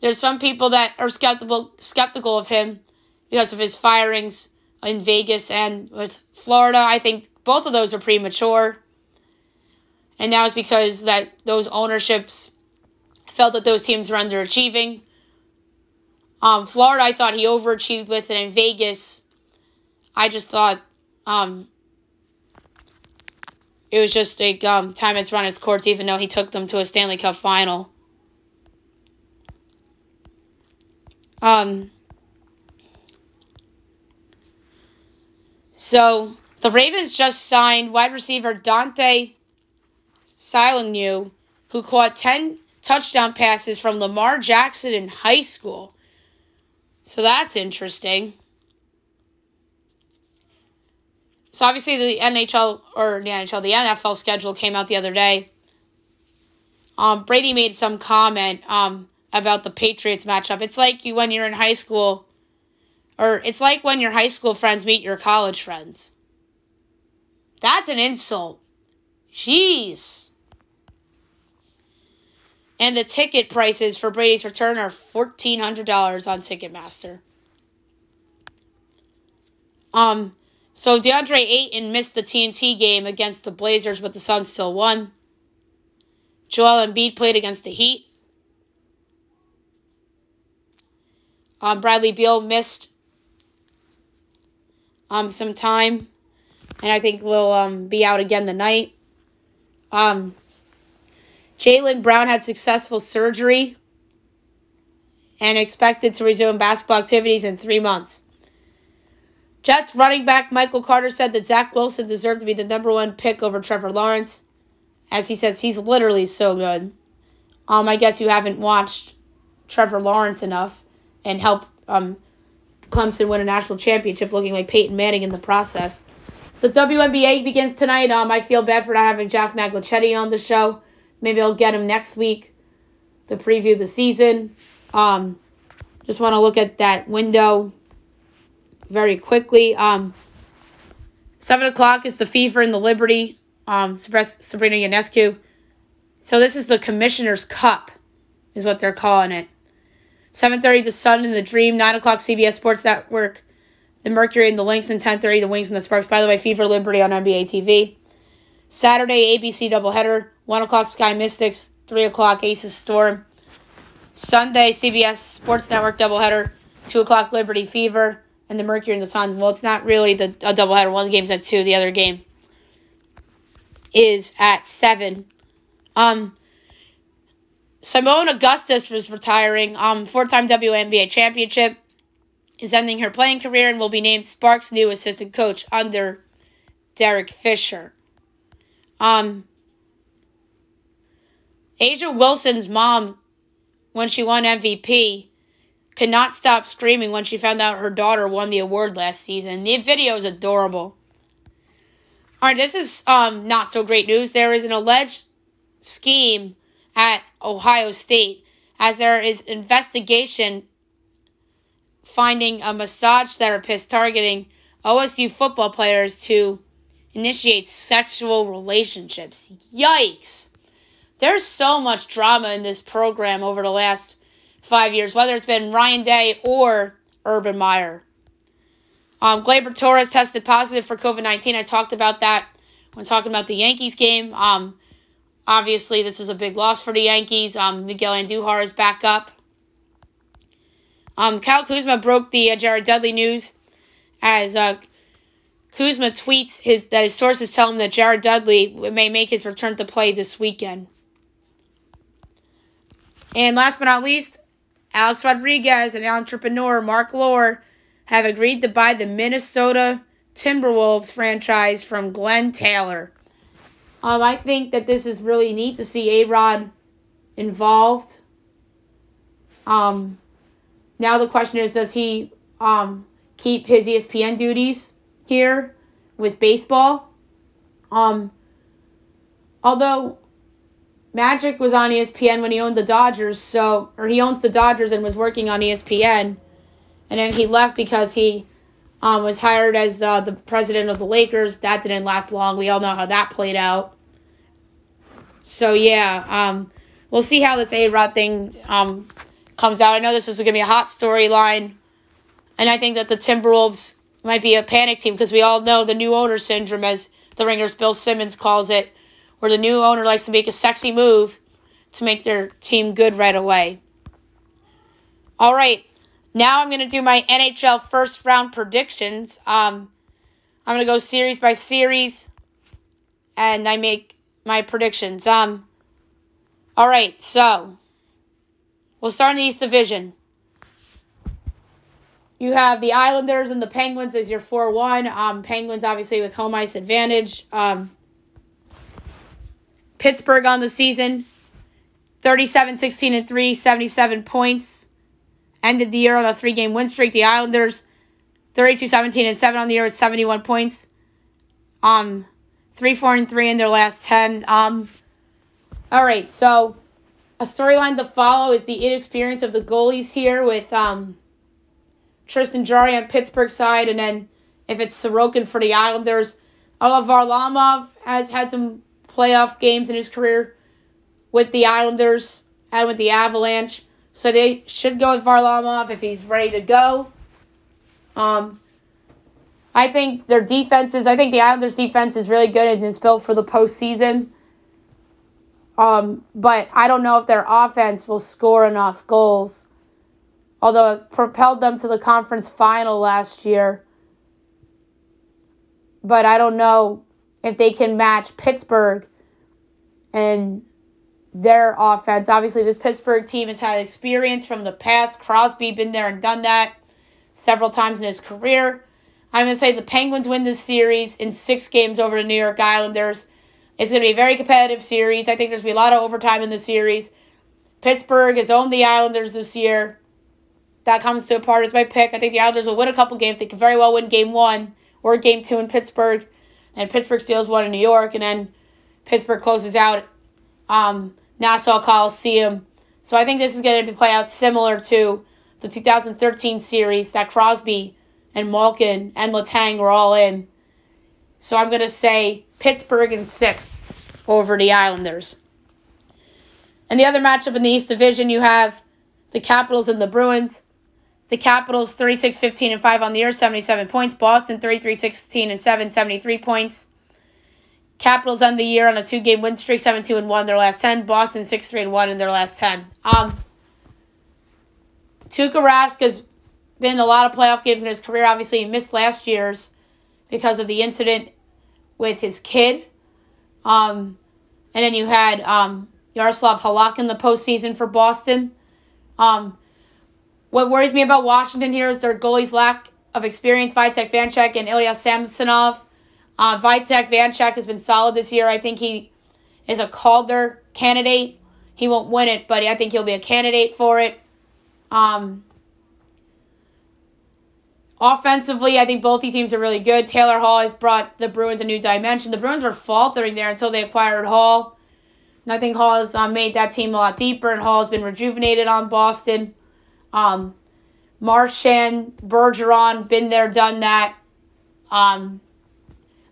there's some people that are skeptical of him because of his firings in Vegas and with Florida. I think both of those are premature. And now it's because that those ownerships felt that those teams were underachieving. Florida, I thought he overachieved with it. In Vegas, I just thought it was just a time it's run its course, even though he took them to a Stanley Cup final. So the Ravens just signed wide receiver Dante Silenu, who caught 10 touchdown passes from Lamar Jackson in high school. So that's interesting. So obviously the NFL schedule came out the other day. Brady made some comment about the Patriots matchup. It's like when you're in high school, or it's like when your high school friends meet your college friends. That's an insult. Jeez. And the ticket prices for Brady's return are $1,400 on Ticketmaster. So DeAndre Ayton missed the TNT game against the Blazers, but the Suns still won. Joel Embiid played against the Heat. Bradley Beal missed some time, and I think will be out again tonight. Jaylen Brown had successful surgery and expected to resume basketball activities in 3 months. Jets running back Michael Carter said that Zach Wilson deserved to be the number 1 pick over Trevor Lawrence, as he says he's literally so good. I guess you haven't watched Trevor Lawrence enough and help Clemson win a national championship, looking like Peyton Manning in the process. The WNBA begins tonight. I feel bad for not having Jeff Maglicetti on the show. Maybe I'll get him next week to preview the season. Just want to look at that window very quickly. 7 o'clock is the Fever and the Liberty. Sabrina Ionescu. So this is the Commissioner's Cup, is what they're calling it. 7:30, The Sun and the Dream. 9 o'clock, CBS Sports Network, the Mercury and the Lynx. And 10:30, the Wings and the Sparks. By the way, Fever Liberty on NBA TV. Saturday, ABC doubleheader. 1 o'clock, Sky Mystics. 3 o'clock, Aces Storm. Sunday, CBS Sports Network doubleheader. 2 o'clock, Liberty Fever. And the Mercury and the Sun. Well, it's not really a doubleheader. One of the game's at 2. The other game is at 7. Simone Augustus was retiring. 4-time WNBA championship. Is ending her playing career and will be named Sparks' new assistant coach under Derek Fisher. Asia Wilson's mom, when she won MVP, could not stop screaming when she found out her daughter won the award last season. The video is adorable. All right, this is not so great news. There is an alleged scheme at Ohio State, as there is investigation finding a massage therapist targeting OSU football players to initiate sexual relationships. Yikes! There's so much drama in this program over the last 5 years, whether it's been Ryan Day or Urban Meyer. Gleyber Torres tested positive for COVID-19. I talked about that when talking about the Yankees game. Obviously, this is a big loss for the Yankees. Miguel Andujar is back up. Kyle Kuzma broke the Jared Dudley news as Kuzma tweets that his sources tell him that Jared Dudley may make his return to play this weekend. And last but not least, Alex Rodriguez and entrepreneur Mark Lohr have agreed to buy the Minnesota Timberwolves franchise from Glenn Taylor. I think that this is really neat to see A-Rod involved. Now the question is, does he keep his ESPN duties here with baseball? Although Magic was on ESPN when he owned the Dodgers, or he owns the Dodgers and was working on ESPN, and then he left because he was hired as the president of the Lakers. That didn't last long. We all know how that played out. So yeah, we'll see how this A-Rod thing comes out. I know this is going to be a hot storyline, and I think that the Timberwolves might be a panic team because we all know the new owner syndrome, as the Ringer's Bill Simmons calls it, where the new owner likes to make a sexy move to make their team good right away. All right, now I'm going to do my NHL first round predictions. I'm going to go series by series, and I make my predictions. All right, so we'll start in the East Division. You have the Islanders and the Penguins as your 4-1. Penguins, obviously, with home ice advantage. Pittsburgh on the season, 37-16-3, 77 points. Ended the year on a 3-game win streak. The Islanders, 32-17-7 on the year with 71 points. 3-4-3 in their last 10. All right, so a storyline to follow is the inexperience of the goalies here with Tristan Jarry on Pittsburgh's side, and then if it's Sorokin for the Islanders. Varlamov has had some playoff games in his career with the Islanders and with the Avalanche, so they should go with Varlamov if he's ready to go. I think the Islanders' defense is really good and is built for the postseason. But I don't know if their offense will score enough goals, although it propelled them to the conference final last year. But I don't know if they can match Pittsburgh and their offense. Obviously, this Pittsburgh team has had experience from the past. Crosby been there and done that several times in his career. I'm going to say the Penguins win this series in 6 games over the New York Islanders. It's going to be a very competitive series. I think there's going to be a lot of overtime in the series. Pittsburgh has owned the Islanders this year. That comes to a part as my pick. I think the Islanders will win a couple games. They could very well win Game 1 or Game 2 in Pittsburgh. And Pittsburgh steals one in New York. And then Pittsburgh closes out Nassau Coliseum. So I think this is going to play out similar to the 2013 series that Crosby and Malkin and Letang were all in. So I'm going to say Pittsburgh in 6 over the Islanders. And the other matchup in the East Division, you have the Capitals and the Bruins. The Capitals 36-15-5 on the year, 77 points. Boston 33-16-7, 73 points. Capitals end the year on a 2-game win streak, 7-2-1 their last 10. Boston 6-3-1 in their last 10. Tuukka Rask has been in a lot of playoff games in his career. Obviously, he missed last year's because of the incident with his kid. And then you had Yaroslav Halak in the postseason for Boston. What worries me about Washington here is their goalie's lack of experience. Vitek Vanecek and Ilya Samsonov. Vitek Vanecek has been solid this year. I think he is a Calder candidate. He won't win it, but I think he'll be a candidate for it. Offensively, I think both these teams are really good. Taylor Hall has brought the Bruins a new dimension. The Bruins were faltering there until they acquired Hall. And I think Hall has made that team a lot deeper, and Hall has been rejuvenated on Boston. Marchand, Bergeron, been there, done that. Ovechkin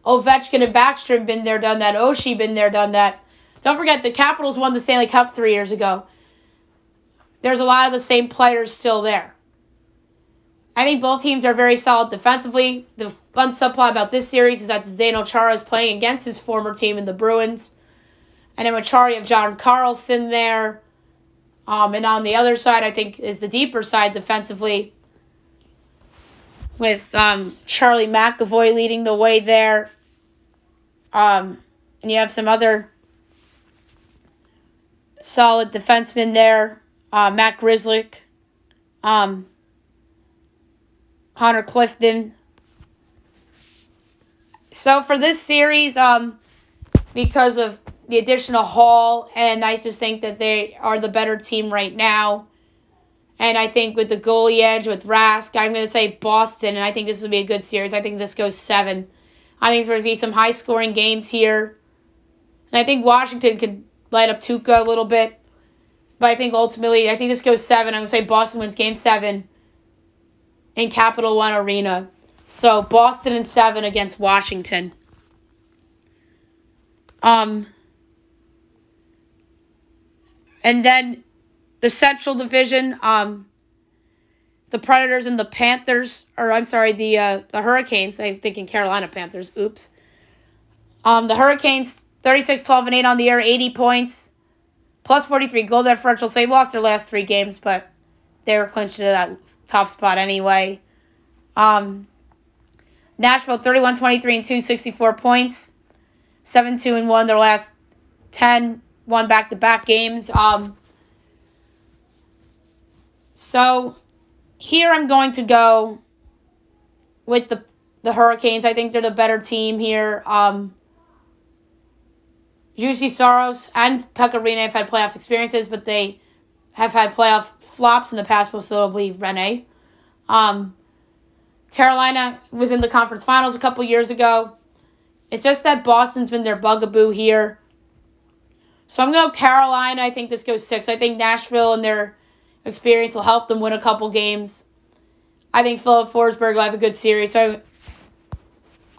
and Backstrom, been there, done that. Oshie, been there, done that. Don't forget, the Capitals won the Stanley Cup 3 years ago. There's a lot of the same players still there. I think both teams are very solid defensively. The fun subplot about this series is that Zdeno Chara is playing against his former team in the Bruins. And then with Chara, you have John Carlson there. And on the other side, I think, is the deeper side defensively with Charlie McAvoy leading the way there. And you have some other solid defensemen there. Matt Grzelcyk, Connor Clifton. So for this series, because of the additional Hall, and I just think that they are the better team right now. And I think with the goalie edge, with Rask, I'm going to say Boston, and I think this will be a good series. I think this goes 7. I think there's going to be some high-scoring games here. And I think Washington could light up Tuukka a little bit. But I think ultimately, I think this goes 7. I'm going to say Boston wins Game 7 in Capital One Arena. So Boston in 7 against Washington. And then the Central Division, the Predators and the Panthers, the Hurricanes. I'm thinking Carolina Panthers. Oops. The Hurricanes, 36-12-8 on the year, 80 points, plus 43 goal differential. So they lost their last 3 games, but they were clinched to that top spot anyway. Nashville, 31-23-2, 64 points, 7-2-1 their last 10. Won back-to-back games. So here I'm going to go with the Hurricanes. I think they're the better team here. Juicy Saros and Pekka Rinne have had playoff experiences, but they have had playoff flops in the past, most notably Rinne. Carolina was in the conference finals a couple years ago. It's just that Boston's been their bugaboo here. So I'm going to go Carolina. I think this goes 6. I think Nashville and their experience will help them win a couple games. I think Philip Forsberg will have a good series. I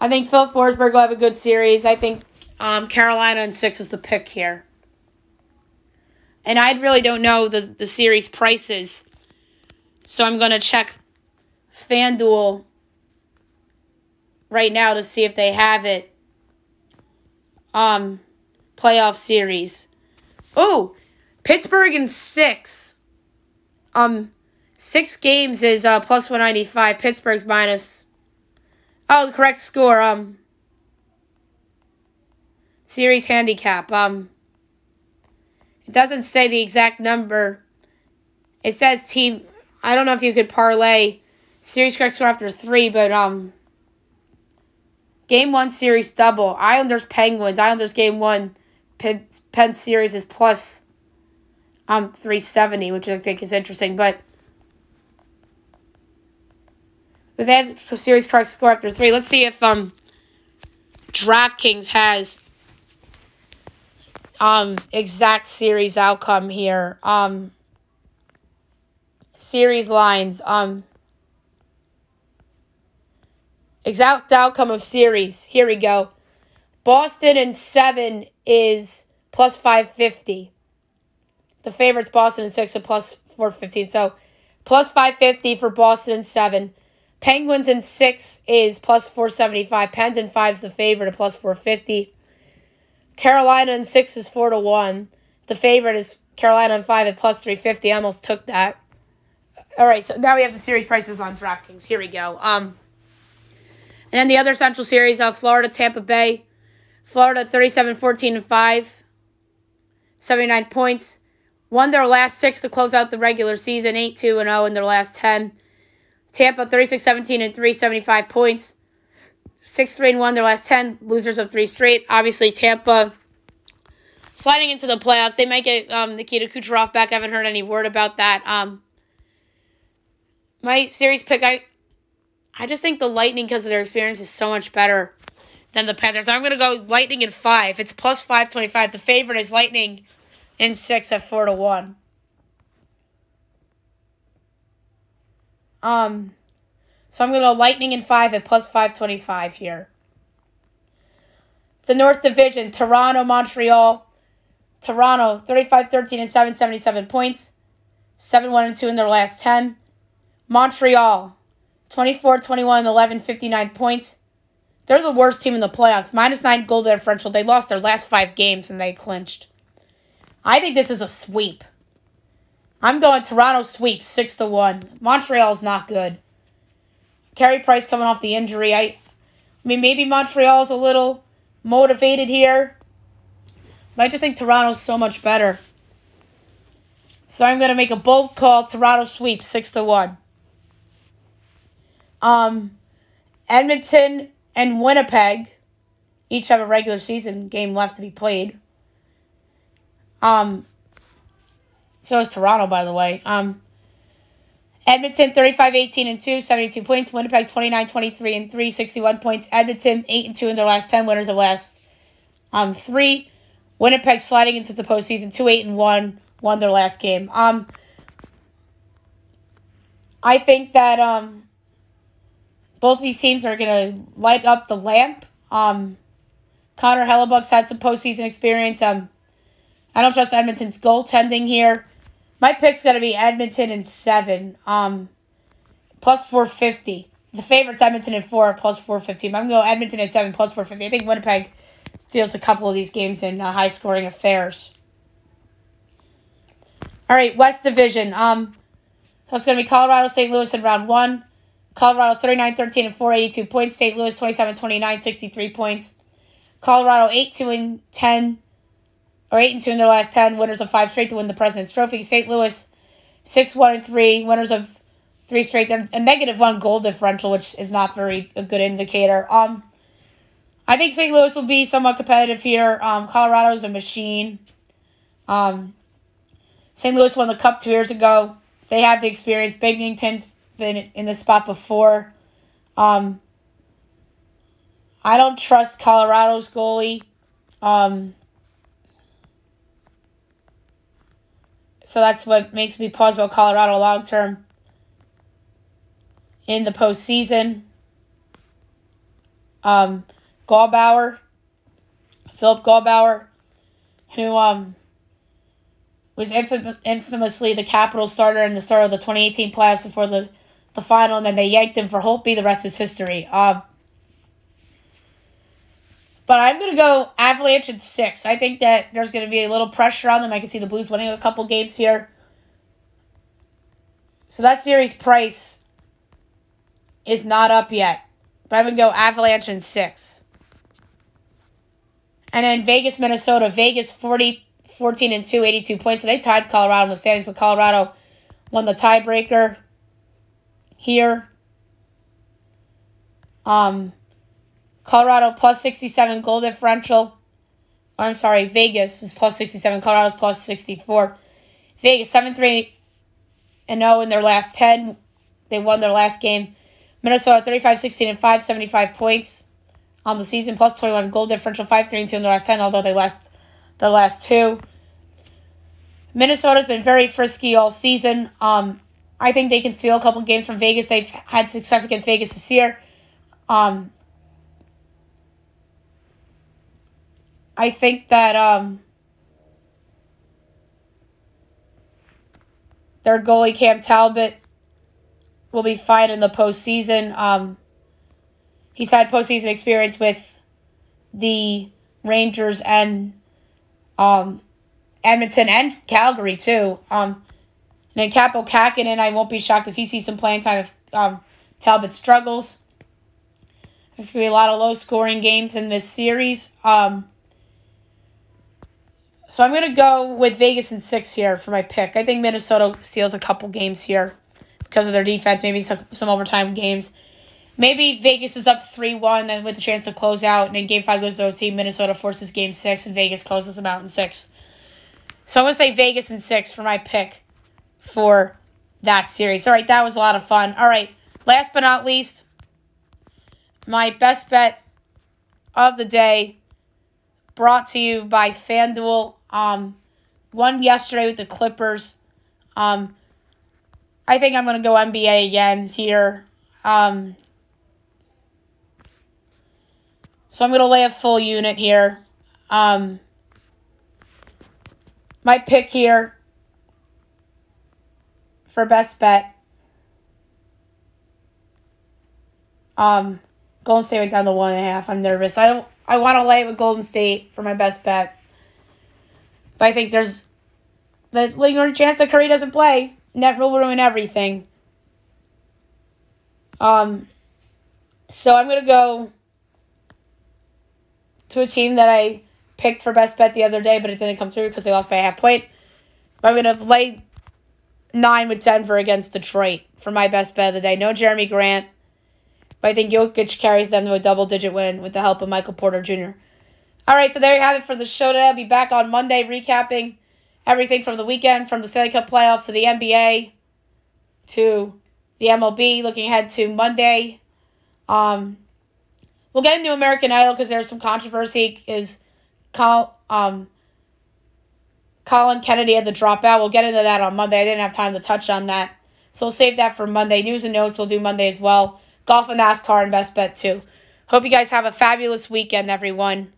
think Philip Forsberg will have a good series. I think Carolina in 6 is the pick here. And I really don't know the series prices. So I'm going to check FanDuel right now to see if they have it. Playoff series. Oh, Pittsburgh in 6. 6 games is plus 195. Pittsburgh's minus. Oh, the correct score. Series handicap. It doesn't say the exact number. It says team. I don't know if you could parlay series correct score after 3, but Game 1 series double. Islanders Penguins. Islanders Game 1. Penn series is plus 370, which I think is interesting. But they have a series correct score after 3. Let's see if DraftKings has exact series outcome here. Series lines. Exact outcome of series. Here we go. Boston in 7 is plus 550. The favorite's Boston in 6 at plus 415. So plus 550 for Boston in 7. Penguins in 6 is plus 475. Pens in 5 is the favorite at plus 450. Carolina in 6 is 4-1. The favorite is Carolina in 5 at plus 350. I almost took that. All right, so now we have the series prices on DraftKings. Here we go. And then the other Central Series, Florida, Tampa Bay. Florida 37-14-5. 79 points. Won their last 6 to close out the regular season. 8-2-0 in their last 10. Tampa 36-17-3. 75 points. 6-3-1 their last 10. Losers of 3 straight. Obviously, Tampa sliding into the playoffs. They might get Nikita Kucherov back. I haven't heard any word about that. My series pick, I just think the Lightning, because of their experience, is so much better than the Panthers. I'm going to go Lightning in 5. It's plus 525. The favorite is Lightning in 6 at 4-1. So I'm going to go Lightning in 5 at plus 525 here. The North Division, Toronto, Montreal. Toronto, 35-13-7, 77 points. 7-1-2 in their last 10. Montreal, 24-21-11, 59 points. They're the worst team in the playoffs. -9 goal differential. They lost their last 5 games and they clinched. I think this is a sweep. I'm going Toronto sweep, 6-1. Montreal's not good. Carey Price coming off the injury. I mean, maybe Montreal's a little motivated here. But I just think Toronto's so much better. So I'm going to make a bold call. Toronto sweep, 6-1. Edmonton and Winnipeg each have a regular season game left to be played. So is Toronto, by the way. Edmonton 35-18-2, 72 points. Winnipeg 29-23-3, 61 points. Edmonton 8-2 in their last 10 winners of last 3. Winnipeg sliding into the postseason 2-8-1, won their last game. I think that both these teams are going to light up the lamp. Connor Hellebuck's had some postseason experience. I don't trust Edmonton's goaltending here. My pick's going to be Edmonton in 7, plus 450. The favorite's Edmonton in 4, plus 450. I'm going to go Edmonton in 7, plus 450. I think Winnipeg steals a couple of these games in high-scoring affairs. All right, West Division. So it's going to be Colorado, St. Louis in round 1. Colorado 39-13-4, 82 points. St. Louis 27-29, 63 points. Colorado 8-2-10. Or 8-2 in their last 10, winners of 5 straight to win the President's Trophy. St. Louis, 6-1-3, winners of 3 straight. They're a -1 goal differential, which is not a good indicator. I think St. Louis will be somewhat competitive here. Colorado's a machine. St. Louis won the Cup 2 years ago. They have the experience. Binghamton's been in this spot before. I don't trust Colorado's goalie. So that's what makes me pause about Colorado long-term in the postseason. Philip Gallbauer, who was infamously the Capitals starter in the start of the 2018 playoffs before the final, and then they yanked him for Holtby. The rest is history. But I'm going to go Avalanche in 6. I think that there's going to be a little pressure on them. I can see the Blues winning a couple games here. So that series price is not up yet. But I'm going to go Avalanche in 6. And then Vegas, Minnesota. Vegas 14-2, 82 points. So they tied Colorado in the standings, but Colorado won the tiebreaker here. Colorado plus 67 goal differential. Or I'm sorry, Vegas is plus 67. Colorado's plus 64. Vegas 7-3-0 in their last 10. They won their last game. Minnesota 35-16-5, 75 points on the season, plus 21 goal differential, 5-3-2 in their last 10, although they lost the last 2. Minnesota's been very frisky all season. I think they can steal a couple games from Vegas. They've had success against Vegas this year. I think that their goalie, Cam Talbot, will be fine in the postseason. He's had postseason experience with the Rangers and Edmonton and Calgary, too. And then Capo Kakinen, I won't be shocked if he sees some playing time if Talbot struggles. There's going to be a lot of low-scoring games in this series. So I'm going to go with Vegas in 6 here for my pick. I think Minnesota steals a couple games here because of their defense, maybe some overtime games. Maybe Vegas is up 3-1 with the chance to close out, and then Game 5 goes to OT. Minnesota forces Game 6, and Vegas closes them out in 6. So I'm going to say Vegas in 6 for my pick for that series. All right, that was a lot of fun. All right, last but not least, my best bet of the day brought to you by FanDuel. Won yesterday with the Clippers. I think I'm going to go NBA again here. So I'm going to lay a full unit here. My pick here for best bet. Golden State went down to 1.5. I'm nervous. I want to lay it with Golden State for my best bet. But I think there's the lingering chance that Curry doesn't play. And that will ruin everything. So I'm going to go to a team that I picked for best bet the other day, but it didn't come through because they lost by a half point. But I'm going to lay 9 with Denver against Detroit for my best bet of the day. No Jeremy Grant, but I think Jokic carries them to a double-digit win with the help of Michael Porter Jr. All right, so there you have it for the show today. I'll be back on Monday recapping everything from the weekend, from the Stanley Cup playoffs to the NBA to the MLB. Looking ahead to Monday. We'll get into American Idol because there's some controversy. Colin Kennedy had to drop out. We'll get into that on Monday. I didn't have time to touch on that. So we'll save that for Monday. News and notes we'll do Monday as well. Golf and NASCAR and best bet too. Hope you guys have a fabulous weekend, everyone.